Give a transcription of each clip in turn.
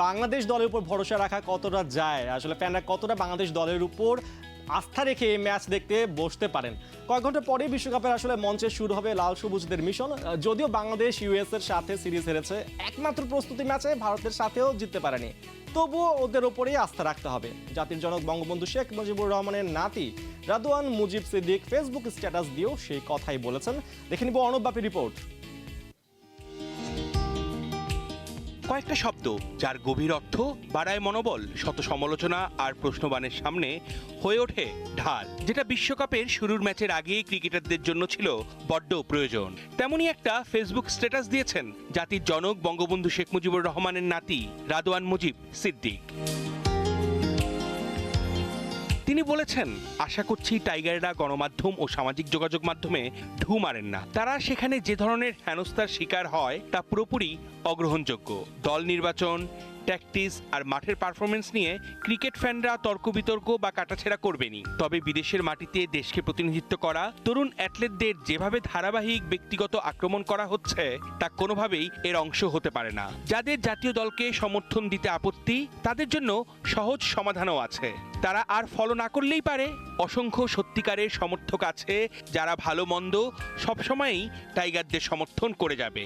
বাংলাদেশ দলের উপর ভরসা রাখা কতটা যায়, আসলে ফ্যানরা কতটা বাংলাদেশ দলের উপর আস্থা রেখে এই ম্যাচ দেখতে বসতে পারেন? কয়েক ঘন্টা পরে বিশ্বকাপের আসলে মঞ্চে শুরু হবে লাল সবুজদের মিশন। যদিও বাংলাদেশ ইউএস এর সাথে সিরিজ হেরেছে, একমাত্র প্রস্তুতি ম্যাচে ভারতের সাথেও জিততে পারেনি, তবুও ওদের ওপরেই আস্থা রাখতে হবে। জাতির জনক বঙ্গবন্ধু শেখ মুজিবুর রহমানের নাতি Radwan Mujib Siddique Facebook status দিয়েও সেই কথাই বলেছেন। দেখে নিব অর্ণব বাপির রিপোর্ট। কয়েকটা শব্দ যার গভীর অর্থ বাড়ায় মনোবল, শত সমালোচনা আর প্রশ্নবাণের সামনে হয়ে ওঠে ঢাল, যেটা বিশ্বকাপের শুরুর ম্যাচের আগেই ক্রিকেটারদের জন্য ছিল বড্ড প্রয়োজন। তেমনই একটা ফেসবুক স্ট্যাটাস দিয়েছেন জাতির জনক বঙ্গবন্ধু শেখ মুজিবুর রহমানের নাতি রাদওয়ান মুজিব সিদ্দিক। তিনি বলেছেন, আশা করছি টাইগাররা গণমাধ্যম ও সামাজিক যোগাযোগ মাধ্যমে ঢু মারেন না। তারা সেখানে যে ধরনের হেনস্থার শিকার হয় তা পুরোপুরি অগ্রহণযোগ্য। দল নির্বাচন, ট্যাকটিস আর মাঠের পারফরমেন্স নিয়ে ক্রিকেট ফ্যানরা তর্ক বিতর্ক বা কাটাছেড়া করবেনই। তবে বিদেশের মাটিতে দেশকে প্রতিনিধিত্ব করা তরুণ অ্যাথলেটদের যেভাবে ধারাবাহিক ব্যক্তিগত আক্রমণ করা হচ্ছে তা কোনোভাবেই এর অংশ হতে পারে না। যাদের জাতীয় দলকে সমর্থন দিতে আপত্তি, তাদের জন্য সহজ সমাধানও আছে। তারা আর ফলো না করলেই পারে। অসংখ্য সত্যিকারের সমর্থক আছে যারা ভালো মন্দ সবসময়ই টাইগারদের সমর্থন করে যাবে।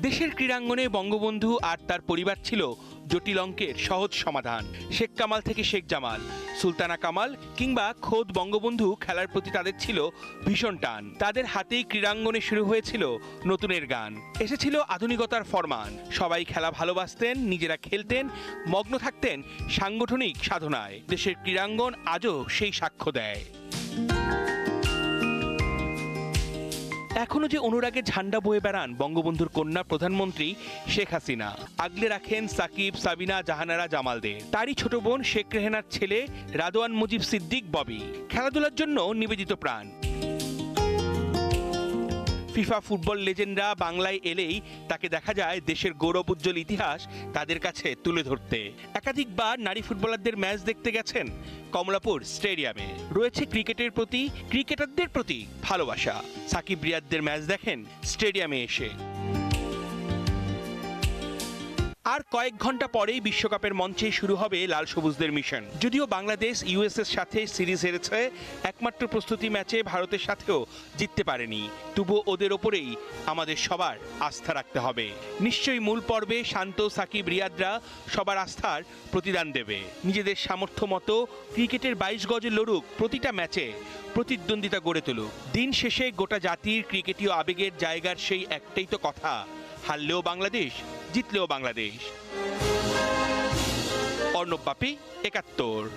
দেশের ক্রীড়াঙ্গনে বঙ্গবন্ধু আর তার পরিবার ছিল জটিল অঙ্কের সহজ সমাধান। শেখ কামাল থেকে শেখ জামাল, সুলতানা কামাল কিংবা খোদ বঙ্গবন্ধু খেলার প্রতি তাদের ছিল ভীষণ টান। তাদের হাতেই ক্রীড়াঙ্গনে শুরু হয়েছিল নতুনের গান, এসেছিল আধুনিকতার ফরমান। সবাই খেলা ভালোবাসতেন, নিজেরা খেলতেন, মগ্ন থাকতেন সাংগঠনিক সাধনায়। দেশের ক্রীড়াঙ্গন আজও সেই সাক্ষ্য দেয়। এখনো যে অনুরাগে ঝান্ডা বয়ে বেড়ান বঙ্গবন্ধুর কন্যা প্রধানমন্ত্রী শেখ হাসিনা, আগলে রাখেন সাকিব, সাবিনা, জাহানারা, জামালদের। তারই ছোট বোন শেখ রেহেনার ছেলে রাদওয়ান মুজিব সিদ্দিক ববি খেলাধুলার জন্য নিবেদিত প্রাণ। ফিফা ফুটবল লেজেন্ডরা বাংলায় এলেই তাকে দেখা যায় দেশের গৌরব উজ্জ্বল ইতিহাস তাদের কাছে তুলে ধরতে। একাধিকবার নারী ফুটবলারদের ম্যাচ দেখতে গেছেন কমলাপুর স্টেডিয়ামে। রয়েছে ক্রিকেটের প্রতি, ক্রিকেটারদের প্রতি ভালোবাসা। সাকিব রিয়াদদের ম্যাচ দেখেন স্টেডিয়ামে এসে। আর কয়েক ঘন্টা পরেই বিশ্বকাপের মঞ্চে শুরু হবে লাল সবুজদের মিশন। যদিও বাংলাদেশ ইউএস এর সাথে সিরিজ হেরেছে, একমাত্র প্রস্তুতি ম্যাচে ভারতের সাথেও জিততে পারেনি, তবুও ওদের ওপরেই আমাদের সবার আস্থা রাখতে হবে। নিশ্চয়ই মূল পর্বে শান্ত, সাকিব, রিয়াদরা সবার আস্থার প্রতিদান দেবে। নিজেদের সামর্থ্য মতো ক্রিকেটের 22 গজে লড়ুক, প্রতিটা ম্যাচে প্রতিদ্বন্দ্বিতা গড়ে তুলুক। দিন শেষে গোটা জাতির ক্রিকেটীয় আবেগের জায়গার সেই একটাই তো কথা, হারলেও বাংলাদেশ, জিতলেও বাংলাদেশ। অর্ণব বাপি, ৭১।